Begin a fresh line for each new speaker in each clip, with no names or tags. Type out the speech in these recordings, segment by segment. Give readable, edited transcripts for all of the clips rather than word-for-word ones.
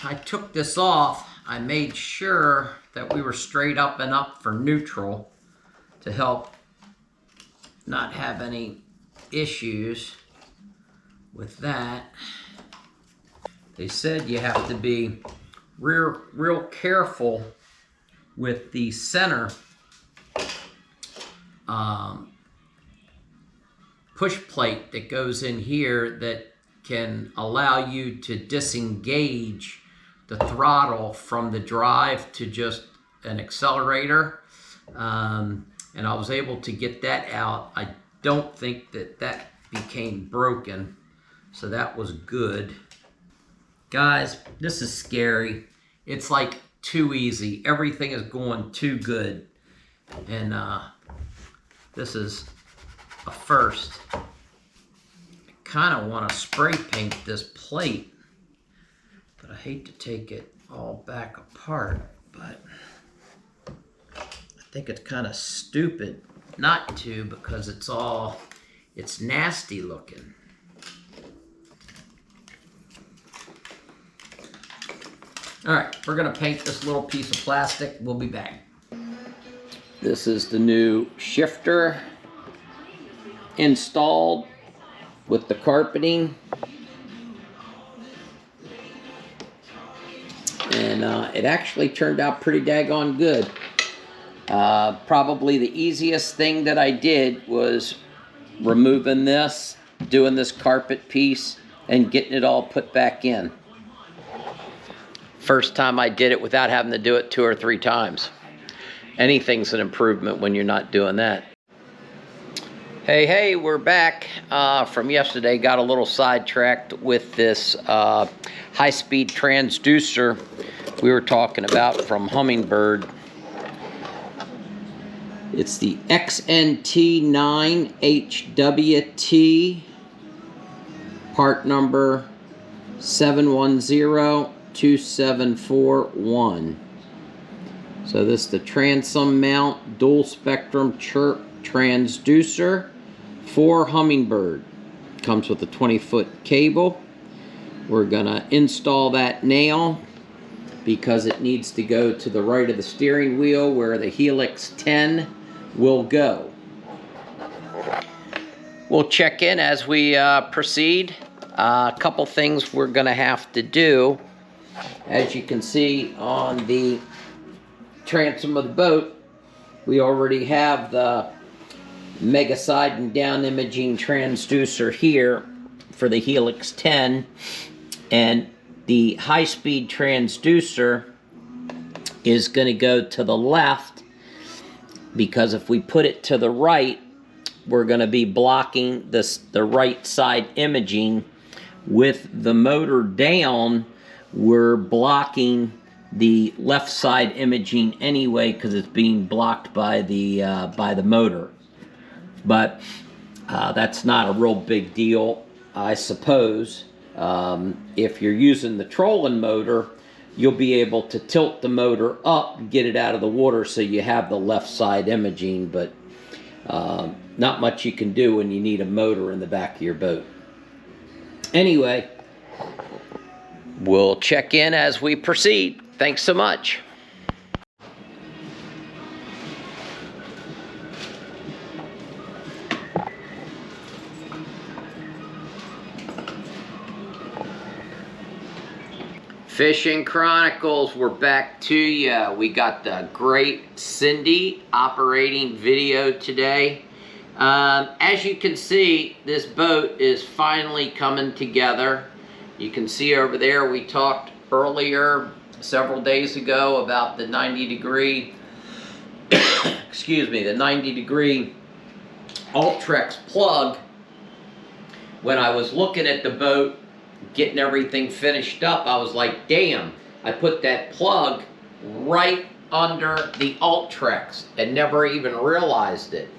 I took this off, I made sure that we were straight up and up for neutral to help not have any issues with that. They said you have to be real careful with the center push plate that goes in here that can allow you to disengage the throttle from the drive to just an accelerator. And I was able to get that out. I don't think that became broken, so that was good. Guys, this is scary. It's like too easy. Everything is going too good. And this is a first. I kind of want to spray paint this plate, but I hate to take it all back apart, but I think it's kind of stupid not to, because it's nasty looking. All right, we're gonna paint this little piece of plastic. We'll be back. This is the new shifter installed with the carpeting. And it actually turned out pretty daggone good. Probably the easiest thing that I did was removing this, doing this carpet piece, and getting it all put back in. First time I did it without having to do it 2 or 3 times. Anything's an improvement when you're not doing that. Hey, we're back from yesterday. Got a little sidetracked with this high-speed transducer we were talking about from Humminbird. It's the XNT9HWT, part number 710271. So this is the transom mount dual spectrum chirp transducer for Humminbird. Comes with a 20-foot cable. We're gonna install that now because it needs to go to the right of the steering wheel where the Helix 10 will go. We'll check in as we proceed. A couple things we're gonna have to do. As you can see on the transom of the boat, we already have the mega side and down imaging transducer here for the Helix 10, and the high-speed transducer is going to go to the left, because if we put it to the right, we're going to be blocking the right side imaging. With the motor down, we're blocking the left side imaging anyway because it's being blocked by the motor. But that's not a real big deal, I suppose. If you're using the trolling motor, you'll be able to tilt the motor up and get it out of the water so you have the left side imaging, but not much you can do when you need a motor in the back of your boat. Anyway, we'll check in as we proceed. Thanks so much. Fishing Chronicles, we're back to you. We got the great Cindy operating video today. As you can see, this boat is finally coming together. You can see over there, we talked earlier, several days ago, about the 90-degree, excuse me, the 90-degree Ultrex plug. When I was looking at the boat, getting everything finished up, I was like, damn, I put that plug right under the Ultrex and never even realized it.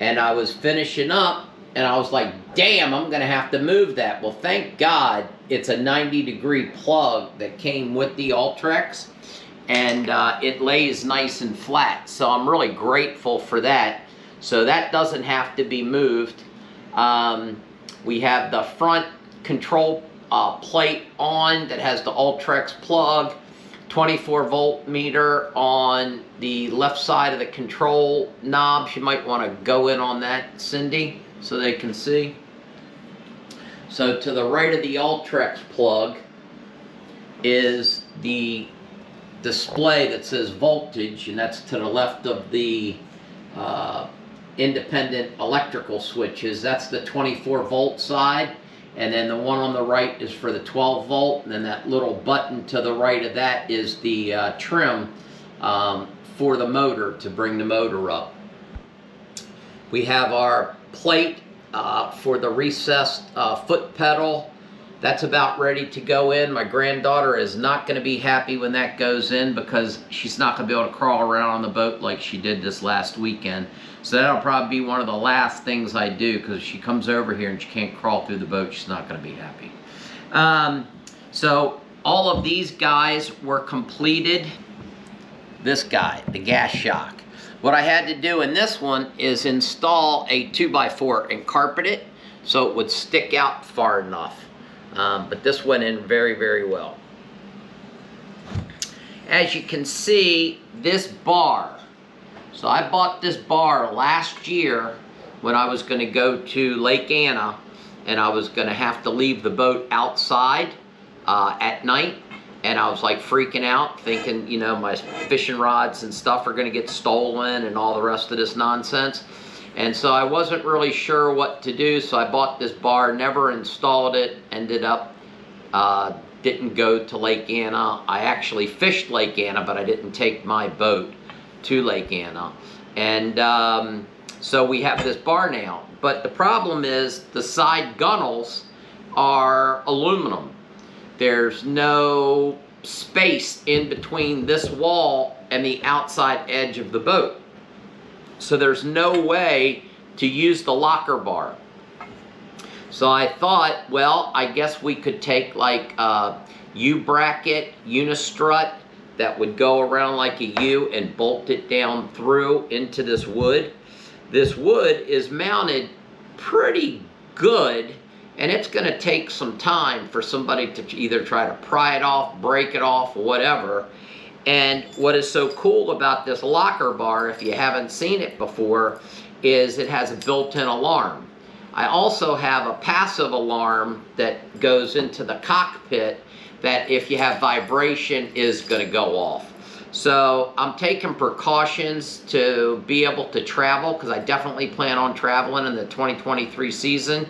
And I was finishing up and I was like, damn, I'm gonna have to move that. Well, thank God it's a 90-degree plug that came with the Ultrex, and it lays nice and flat. So I'm really grateful for that. So that doesn't have to be moved. We have the front control plate on that has the Ultrex plug, 24 volt meter on the left side of the control knobs. You might want to go in on that, Cindy, so they can see. So to the right of the Ultrex plug is the display that says voltage, and that's to the left of the independent electrical switches. That's the 24 volt side, and then the one on the right is for the 12 volt, and then that little button to the right of that is the trim for the motor, to bring the motor up. We have our plate for the recessed foot pedal. That's about ready to go in. My granddaughter is not going to be happy when that goes in, because she's not going to be able to crawl around on the boat like she did this last weekend. So that'll probably be one of the last things I do, because if she comes over here and she can't crawl through the boat, she's not going to be happy. So all of these guys were completed. This guy, the gas shock. What I had to do in this one is install a 2x4 and carpet it so it would stick out far enough. But this went in very, very well. As you can see, this bar. So I bought this bar last year when I was going to go to Lake Anna, and I was going to have to leave the boat outside at night. And I was like freaking out, thinking, you know, my fishing rods and stuff are going to get stolen and all the rest of this nonsense. And so I wasn't really sure what to do, so I bought this bar, never installed it, ended up, didn't go to Lake Anna. I actually fished Lake Anna, but I didn't take my boat to Lake Anna. And so we have this bar now. But the problem is the side gunnels are aluminum. There's no space in between this wall and the outside edge of the boat. So there's no way to use the locker bar. So I thought, well, I guess we could take like a U-bracket, unistrut that would go around like a U and bolt it down through into this wood. This wood is mounted pretty good, and it's going to take some time for somebody to either try to pry it off, break it off, or whatever. And what is so cool about this locker bar, if you haven't seen it before, is it has a built-in alarm. I also have a passive alarm that goes into the cockpit that, if you have vibration, is going to go off. So I'm taking precautions to be able to travel, because I definitely plan on traveling in the 2023 season.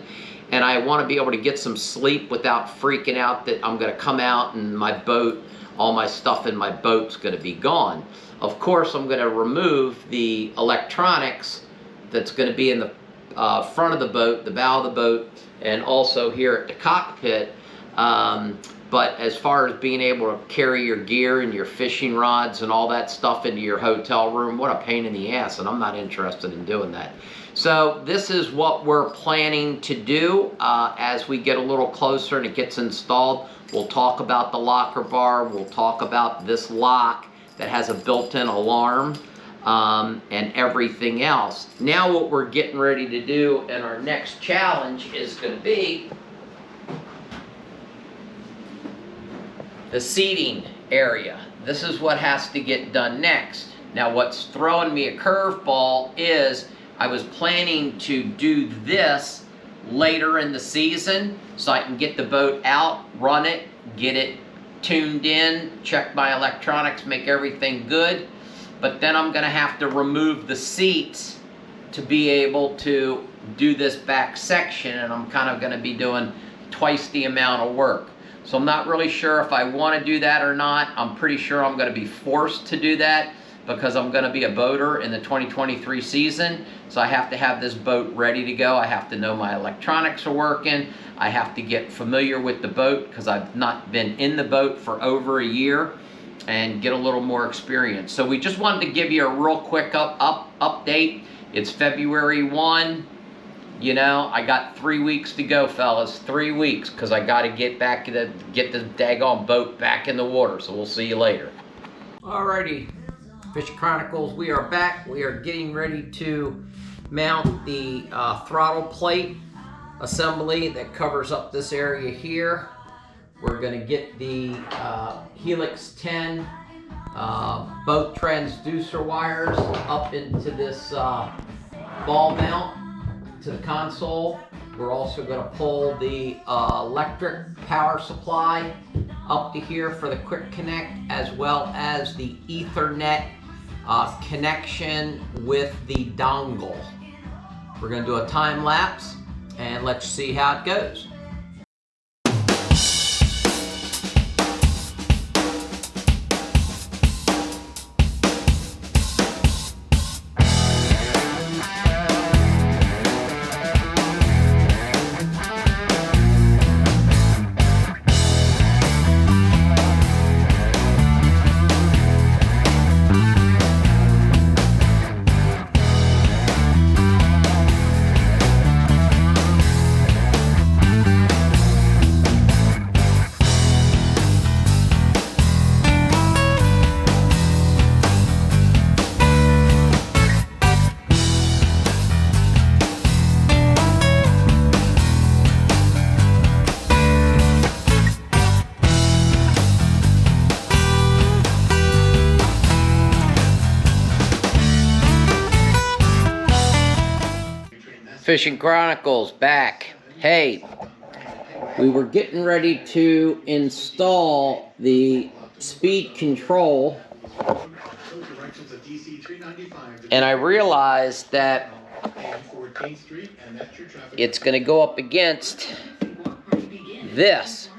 And I want to be able to get some sleep without freaking out that I'm going to come out and my boat, all my stuff in my boat's going to be gone. Of course, I'm going to remove the electronics that's going to be in the front of the boat, the bow of the boat, and also here at the cockpit. But as far as being able to carry your gear and your fishing rods and all that stuff into your hotel room, what a pain in the ass, and I'm not interested in doing that. So this is what we're planning to do as we get a little closer and it gets installed. We'll talk about the locker bar. We'll talk about this lock that has a built-in alarm and everything else. Now what we're getting ready to do, and our next challenge is going to be the seating area. This is what has to get done next. Now what's throwing me a curveball is I was planning to do this later in the season so I can get the boat out, run it, get it tuned in, check my electronics, make everything good. But then I'm going to have to remove the seats to be able to do this back section, and I'm kind of going to be doing twice the amount of work. So I'm not really sure if I want to do that or not. I'm pretty sure I'm going to be forced to do that, because I'm going to be a boater in the 2023 season. So I have to have this boat ready to go. I have to know my electronics are working. I have to get familiar with the boat, because I've not been in the boat for over a year, and get a little more experience. So we just wanted to give you a real quick update. It's February 1. You know, I got 3 weeks to go, fellas. 3 weeks, because I got to get the daggone boat back in the water. So we'll see you later. Alrighty, Fishing Chronicles, we are back. We are getting ready to mount the throttle plate assembly that covers up this area here. We're going to get the Helix 10 boat transducer wires up into this ball mount to the console. We're also going to pull the electric power supply up to here for the quick connect, as well as the Ethernet connection with the dongle. We're going to do a time lapse and let's see how it goes. Fishing Chronicles back. Hey, we were getting ready to install the speed control, and I realized that it's going to go up against this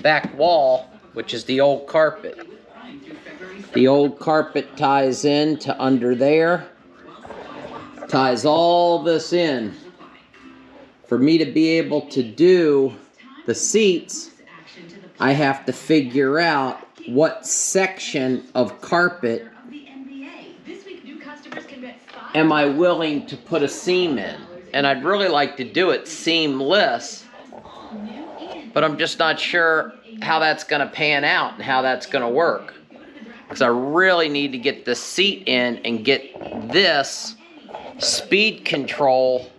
back wall, which is the old carpet. The old carpet ties in to under there, ties all this in. For me to be able to do the seats, I have to figure out what section of carpet am I willing to put a seam in. And I'd really like to do it seamless, but I'm just not sure how that's going to pan out and how that's going to work. Because I really need to get the seat in and get this speed control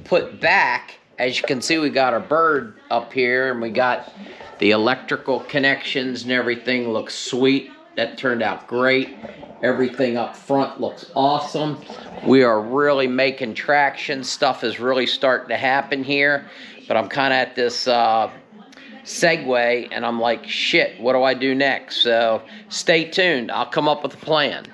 put back. As you can see, we got our bird up here and we got the electrical connections and everything looks sweet. That turned out great. Everything up front looks awesome. We are really making traction. Stuff is really starting to happen here, but I'm kind of at this segue and I'm like, shit, what do I do next? So stay tuned. I'll come up with a plan.